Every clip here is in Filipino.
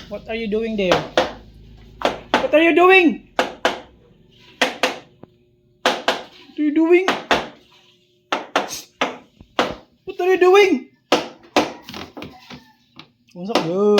What are you doing there? What are you doing? What are you doing? What are you doing? Unsa kayo?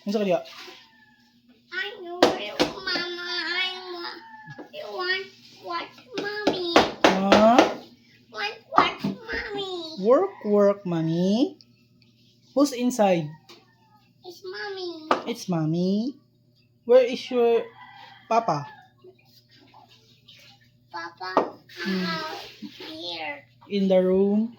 Unsa kaya? I know you, Mama. You want watch Mommy. Watch Mommy. Work, mommy. Who's inside? It's Mommy. It's mommy. Where is your papa? Papa, here. In the room.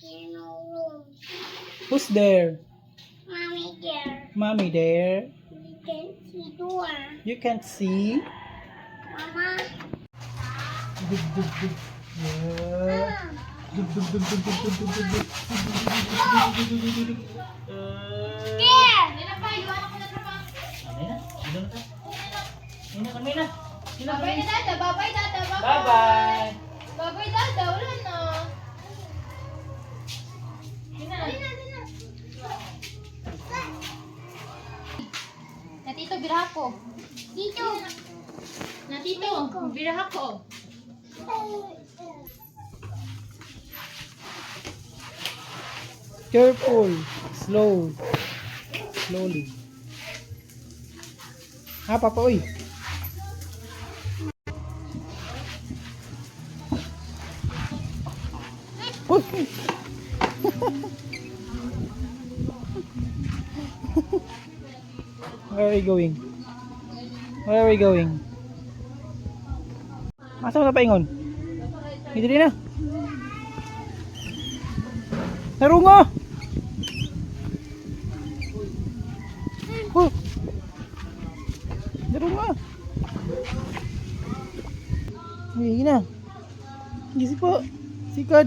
In no room. Who's there? Mommy there. Mommy there. You can see door. You can't see. Mama. Dug, dug, dug. Yeah. Dug, dug, dug, dug, dug, dug, dug, dug, dug. There. Babay na dada, babay dada, babay. Bye-bye. Babay dada, wala na. Natito, biraha ko. Dito. Natito, biraha ko. Careful. Slowly. Papa, uy. Uy. Where are we going? Asa mo na paingon? Dito din na. Narunga! Oh! Narunga! Hindi na. Gisi po. Sikad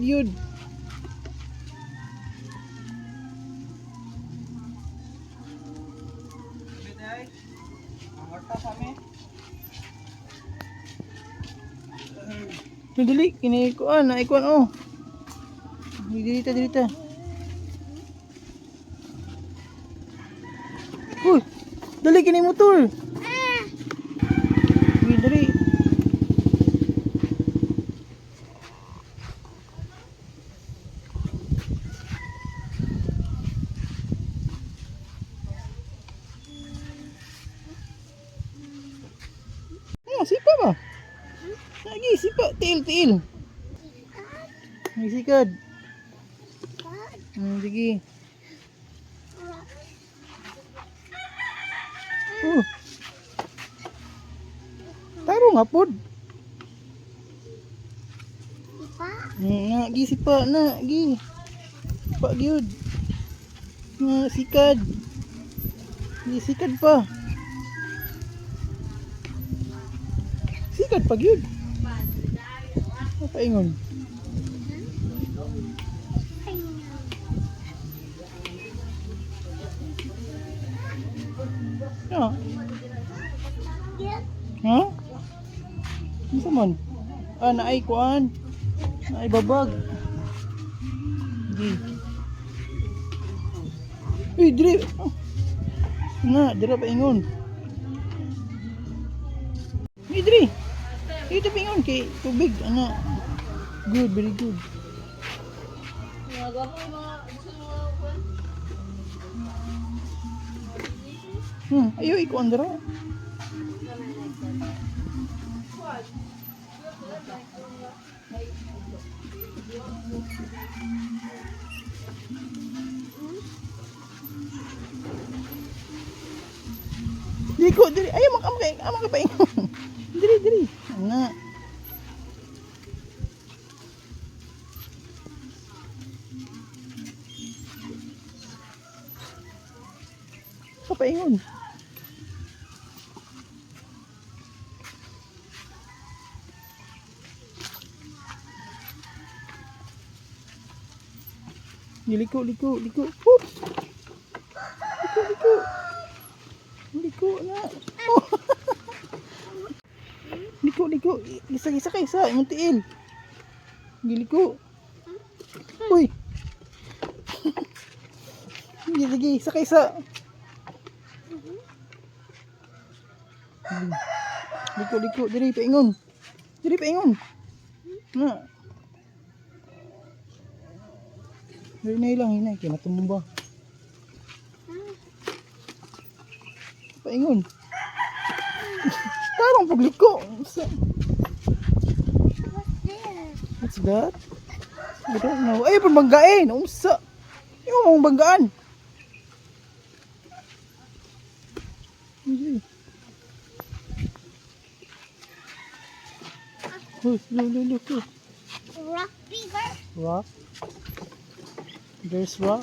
yun. Dali, kinikuan, naikuan oh. Dilita. Uy, dali kini motor. Dali. Sipa ba? Lagi sipa, tiil. May sikad. Sige. Taro nga pod. Gi sipa na, gi. Sipa gyud. Nga sikad. Gi sikad pa. Sikad pa gyud. Paingon. Ya. Ha? Ano man? Naay kuan. Naay babag. Di. Uy, dire. Dira paingon. Uy, dire. Ito paingon kay tubig, ana. Good, very good. Ayo iko andra. Liko diri, ayo amang ka paingon. Diri. Ana. Paingon. Liko. Hup. Liko na. Oh. Liko. Isa kay sa imong tiil. Giliko. Uy. Sige, sakay sa. Liko, diri paingon. Na. Diri na ilang hinay kay matumba. Paingon. Tarong pagliko. What's that? I don't know. Ay, pambanggain. Umsa. Yung mong banggaan. Look. Rock bigger. Rock. There's rock.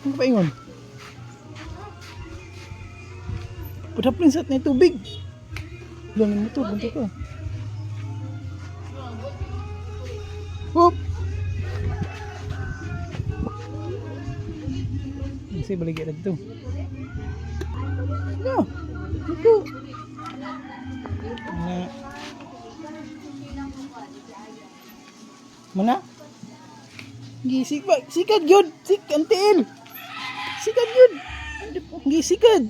Ano pa ingon? Padaplin sa na tubig. Lang mo to, bunto ka. Hop. Kasi balik na dito. No. Ito. Na. Mana? Gisik ba? Sikad yun. Ang tiil. Sikad yun. Gisikad.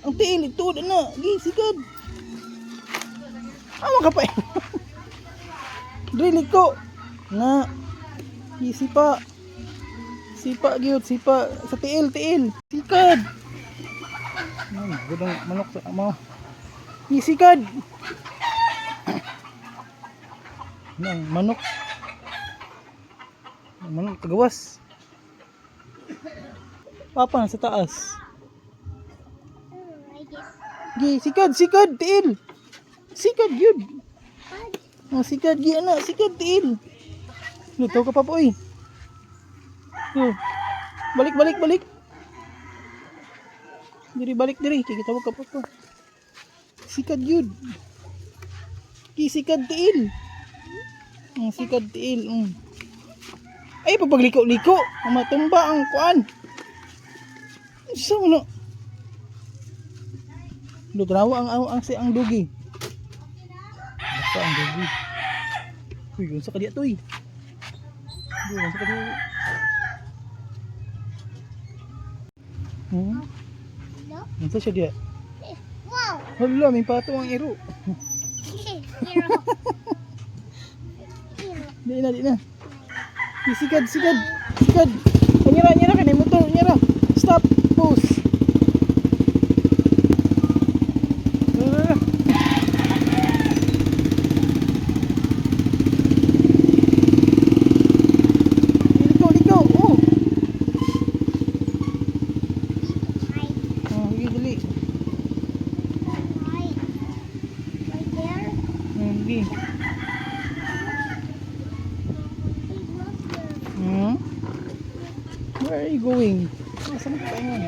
Ang tiil ito na. Gisikad. Makapay. Drilig ko. Na. Gisipa. Sipa gyud, sipa sa tiil. Sikad. Gudang manok sa mo. Gisikad. Nang manok. Manok tagawas. Papa sa taas. Sikad, tiil. Sikad yun. Oh, sikad anak, sikad tiil. Luto ka pa po eh. Oh. Balik. Balik diri, kita mo ka pa po. Sikad yun. Sikad tiil. Sikad tiil. Ay, papagliko-liko. Matumba ang kuan. Sa ano? Lutrawa ang dugi. Basta ang dugi. Uy, yun sa kadiya to eh. Yun sa kadiya. Yun sa siya diya. Wow. Hala, may pato ang iro. Hero. Di na. Sikad. Nyara ka na yung motor, nyara. Stop, pause. Liko. Oh. Sige, dali. Right there. Sige. Where are you going? Saan ka paingon?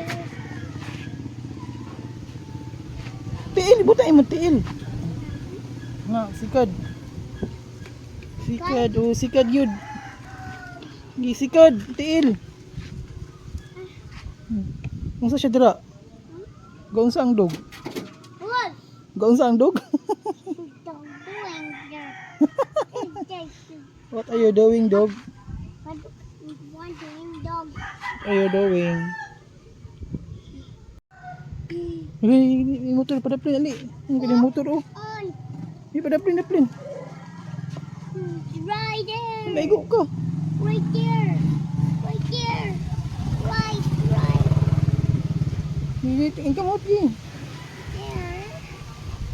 Tiil, butay mo tiil. Sikad. Sikad yun. Sikad, tiil. Kung sa siya dira? Gaon sa ang dog? What? Gaon sa ang dog? Don't doing there. What are you doing, dog? One doing dog. What are you doing? May motor, padaplin, ali. Ang motor, oh. On. May padaplin. Right there. Maigo ka. Right there. Right. Tingin ka mo, Pi. There.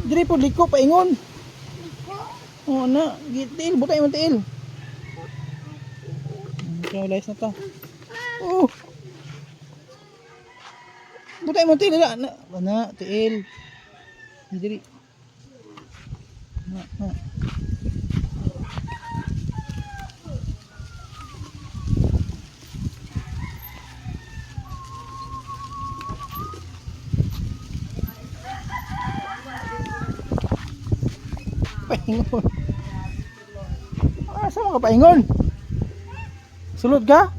Dire po, liko, paingon. Liko. Oo na, tiil, butay mo tiil. Realize na ta. Oh. Butay mo tiil, na, tiil. Diri. Na. Paingon. Saan ka paingon? Sulod ka?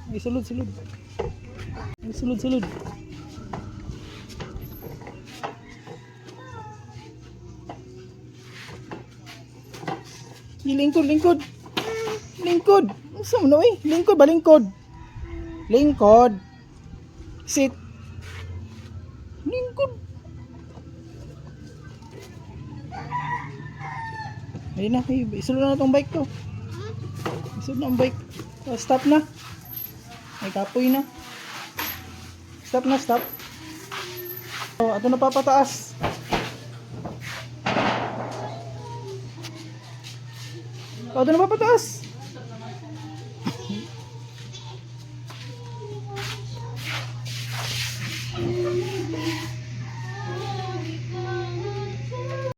Ay, sulod. Ay, sulod. Lingkod. Saan mo na eh? Lingkod ba? Lingkod. Sit. Lingkod. Ayun na, isulod na itong bike to. Isulod na ang bike. Stop na. Ay, kapoy na. Stop. Ato na papataas. Ato na papataas.